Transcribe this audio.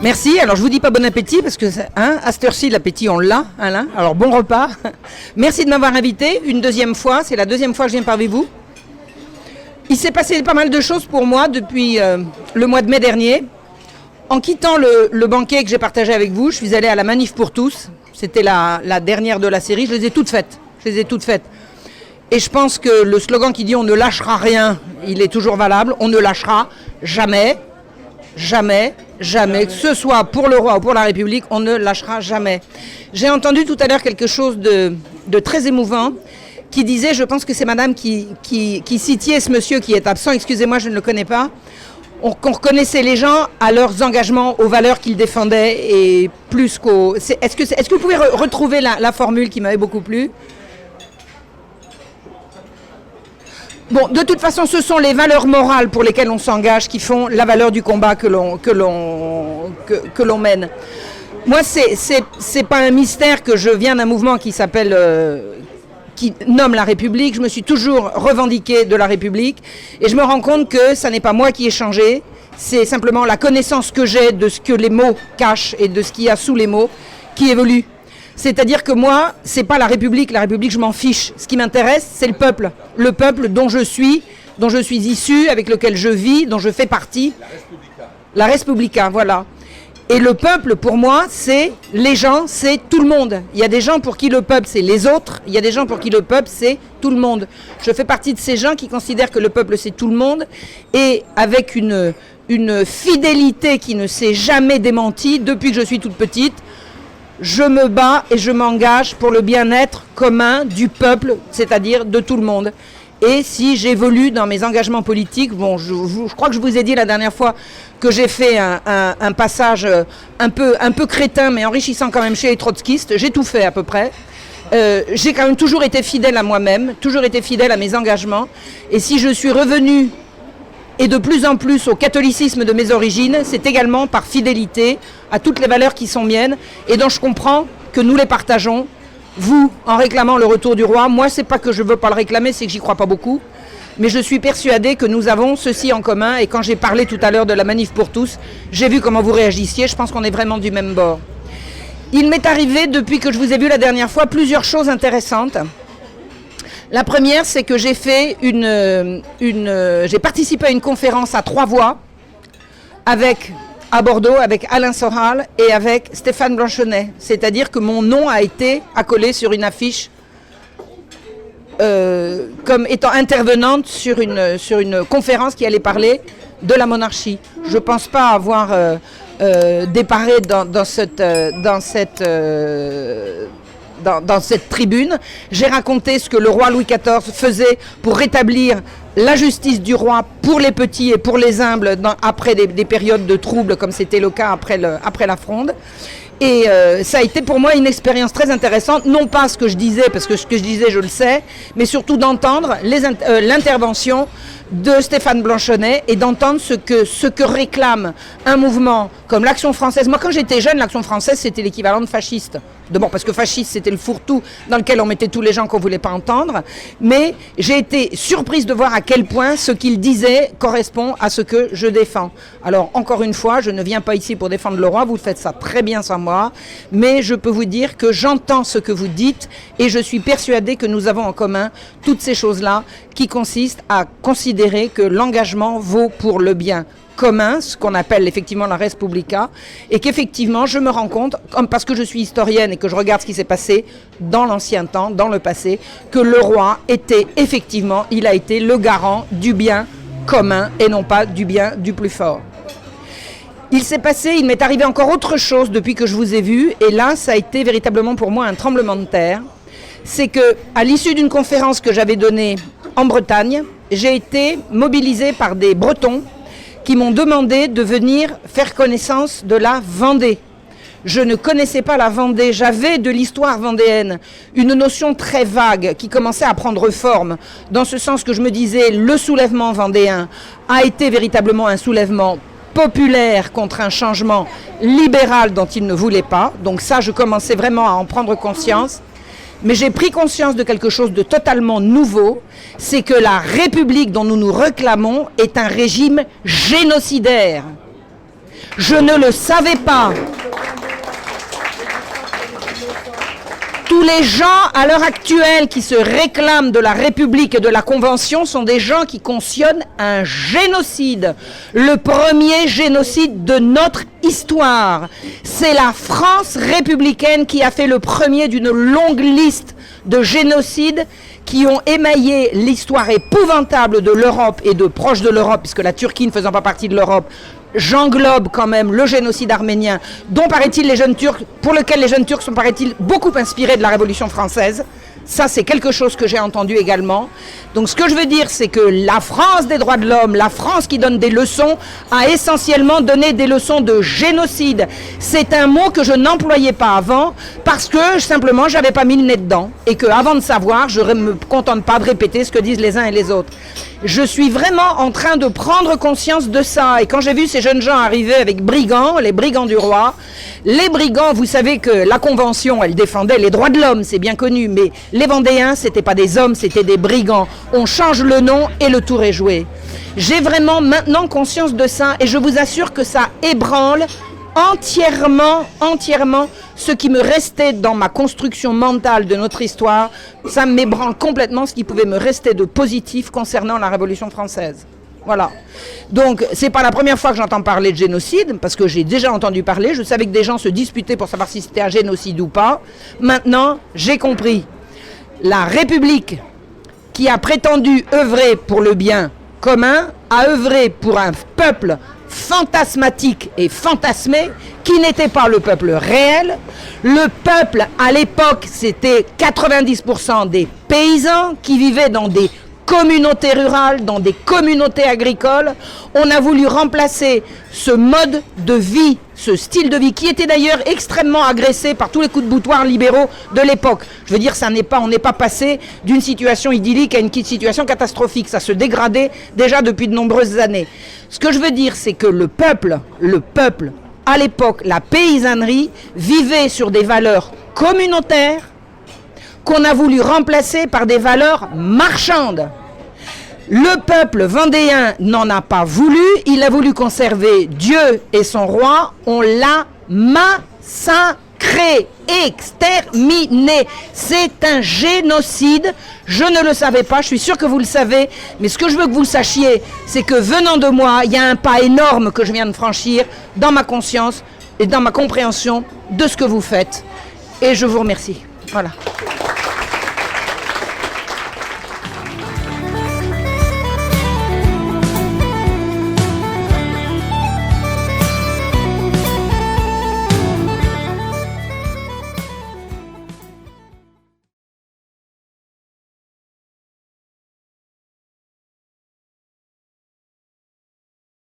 Merci. Alors, je vous dis pas bon appétit parce que, à cette heure-ci, l'appétit, on l'a. Hein, alors, bon repas. Merci de m'avoir invité une deuxième fois. C'est la deuxième fois que je viens parmi vous. Il s'est passé pas mal de choses pour moi depuis le mois de mai dernier. En quittant le banquet que j'ai partagé avec vous, je suis allée à la Manif pour tous. C'était la dernière de la série. Je les ai toutes faites. Et je pense que le slogan qui dit « on ne lâchera rien », il est toujours valable. On ne lâchera jamais, jamais, jamais. Que ce soit pour le roi ou pour la République, on ne lâchera jamais. J'ai entendu tout à l'heure quelque chose de très émouvant qui disait, je pense que c'est madame qui citait ce monsieur qui est absent, excusez-moi, je ne le connais pas, qu'on reconnaissait les gens à leurs engagements, aux valeurs qu'ils défendaient et plus qu'aux... Est-ce que vous pouvez retrouver la formule qui m'avait beaucoup plu ? Bon, de toute façon, ce sont les valeurs morales pour lesquelles on s'engage qui font la valeur du combat que l'on mène. Moi, c'est pas un mystère que je viens d'un mouvement qui s'appelle... qui nomme la République. Je me suis toujours revendiquée de la République et je me rends compte que ça n'est pas moi qui ai changé, c'est simplement la connaissance que j'ai de ce que les mots cachent et de ce qu'il y a sous les mots qui évolue. C'est-à-dire que moi, c'est pas la République, je m'en fiche. Ce qui m'intéresse, c'est le peuple dont je suis issu, avec lequel je vis, dont je fais partie. La Respublica, voilà. Et le peuple, pour moi, c'est les gens, c'est tout le monde. Il y a des gens pour qui le peuple, c'est les autres. Il y a des gens pour qui le peuple, c'est tout le monde. Je fais partie de ces gens qui considèrent que le peuple, c'est tout le monde. Et avec une fidélité qui ne s'est jamais démentie depuis que je suis toute petite, je me bats et je m'engage pour le bien-être commun du peuple, c'est-à-dire de tout le monde. Et si j'évolue dans mes engagements politiques, bon, je crois que je vous ai dit la dernière fois que j'ai fait un passage un peu crétin, mais enrichissant quand même chez les trotskistes. J'ai tout fait à peu près. J'ai quand même toujours été fidèle à moi-même, toujours été fidèle à mes engagements. Et si je suis revenue, et de plus en plus au catholicisme de mes origines, c'est également par fidélité à toutes les valeurs qui sont miennes et dont je comprends que nous les partageons. Vous, en réclamant le retour du roi, moi, c'est pas que je veux pas le réclamer, c'est que j'y crois pas beaucoup. Mais je suis persuadée que nous avons ceci en commun. Et quand j'ai parlé tout à l'heure de la Manif pour tous, j'ai vu comment vous réagissiez. Je pense qu'on est vraiment du même bord. Il m'est arrivé, depuis que je vous ai vu la dernière fois, plusieurs choses intéressantes. La première, c'est que j'ai fait j'ai participé à une conférence à 3 voix à Bordeaux avec Alain Soral et avec Stéphane Blanchenet. C'est-à-dire que mon nom a été accolé sur une affiche comme étant intervenante sur une conférence qui allait parler de la monarchie. Je ne pense pas avoir déparé dans cette tribune. J'ai raconté ce que le roi Louis XIV faisait pour rétablir la justice du roi pour les petits et pour les humbles après des périodes de troubles comme c'était le cas après la Fronde. Et ça a été pour moi une expérience très intéressante, non pas ce que je disais, parce que ce que je disais je le sais, mais surtout d'entendre l'intervention de Stéphane Blanchenet et d'entendre ce que réclame un mouvement comme l'Action française. Moi, quand j'étais jeune, l'Action française, c'était l'équivalent de fasciste. D'abord parce que fasciste, c'était le fourre-tout dans lequel on mettait tous les gens qu'on ne voulait pas entendre. Mais j'ai été surprise de voir à quel point ce qu'il disait correspond à ce que je défends. Alors, encore une fois, je ne viens pas ici pour défendre le roi, vous faites ça très bien sans moi. Mais je peux vous dire que j'entends ce que vous dites et je suis persuadée que nous avons en commun toutes ces choses-là qui consistent à considérer que l'engagement vaut pour le bien commun, ce qu'on appelle effectivement la Respublica, et qu'effectivement je me rends compte, parce que je suis historienne et que je regarde ce qui s'est passé dans l'ancien temps, dans le passé, que le roi était effectivement, il a été le garant du bien commun et non pas du bien du plus fort. Il m'est arrivé encore autre chose depuis que je vous ai vu, et là ça a été véritablement pour moi un tremblement de terre. C'est que à l'issue d'une conférence que j'avais donnée en Bretagne, j'ai été mobilisée par des Bretons qui m'ont demandé de venir faire connaissance de la Vendée. Je ne connaissais pas la Vendée, j'avais de l'histoire vendéenne une notion très vague qui commençait à prendre forme, dans ce sens que je me disais le soulèvement vendéen a été véritablement un soulèvement populaire contre un changement libéral dont il ne voulait pas. Donc ça, je commençais vraiment à en prendre conscience. Mais j'ai pris conscience de quelque chose de totalement nouveau, c'est que la République dont nous nous réclamons est un régime génocidaire. Je ne le savais pas. Tous les gens, à l'heure actuelle, qui se réclament de la République et de la Convention sont des gens qui cautionnent un génocide. Le premier génocide de notre histoire. C'est la France républicaine qui a fait le premier d'une longue liste de génocides qui ont émaillé l'histoire épouvantable de l'Europe et de proches de l'Europe, puisque la Turquie ne faisant pas partie de l'Europe, j'englobe quand même le génocide arménien, dont paraît-il les jeunes Turcs, pour lequel les jeunes Turcs sont paraît-il beaucoup inspirés de la Révolution française. Ça, c'est quelque chose que j'ai entendu également. Donc, ce que je veux dire, c'est que la France des droits de l'homme, la France qui donne des leçons, a essentiellement donné des leçons de génocide. C'est un mot que je n'employais pas avant parce que, simplement, j'avais pas mis le nez dedans. Et que, avant de savoir, je ne me contente pas de répéter ce que disent les uns et les autres. Je suis vraiment en train de prendre conscience de ça. Et quand j'ai vu ces jeunes gens arriver avec brigands, les brigands du roi, les brigands, vous savez que la Convention, elle défendait les droits de l'homme, c'est bien connu, mais les Vendéens, c'était pas des hommes, c'était des brigands. On change le nom et le tour est joué. J'ai vraiment maintenant conscience de ça et je vous assure que ça ébranle entièrement ce qui me restait dans ma construction mentale de notre histoire. Ça m'ébranle complètement ce qui pouvait me rester de positif concernant la Révolution française. Voilà. Donc, c'est pas la première fois que j'entends parler de génocide, parce que j'ai déjà entendu parler. Je savais que des gens se disputaient pour savoir si c'était un génocide ou pas. Maintenant, j'ai compris. La République, qui a prétendu œuvrer pour le bien commun, a œuvré pour un peuple fantasmatique et fantasmé, qui n'était pas le peuple réel. Le peuple, à l'époque, c'était 90% des paysans qui vivaient dans des communautés rurales, dans des communautés agricoles. On a voulu remplacer ce mode de vie, ce style de vie, qui était d'ailleurs extrêmement agressé par tous les coups de boutoir libéraux de l'époque. Je veux dire, on n'est pas passé d'une situation idyllique à une situation catastrophique. Ça se dégradait déjà depuis de nombreuses années. Ce que je veux dire, c'est que le peuple, à l'époque, la paysannerie, vivait sur des valeurs communautaires, qu'on a voulu remplacer par des valeurs marchandes. Le peuple vendéen n'en a pas voulu, il a voulu conserver Dieu et son roi, on l'a massacré, exterminé. C'est un génocide, je ne le savais pas, je suis sûr que vous le savez, mais ce que je veux que vous sachiez, c'est que venant de moi, il y a un pas énorme que je viens de franchir dans ma conscience et dans ma compréhension de ce que vous faites. Et je vous remercie. Voilà.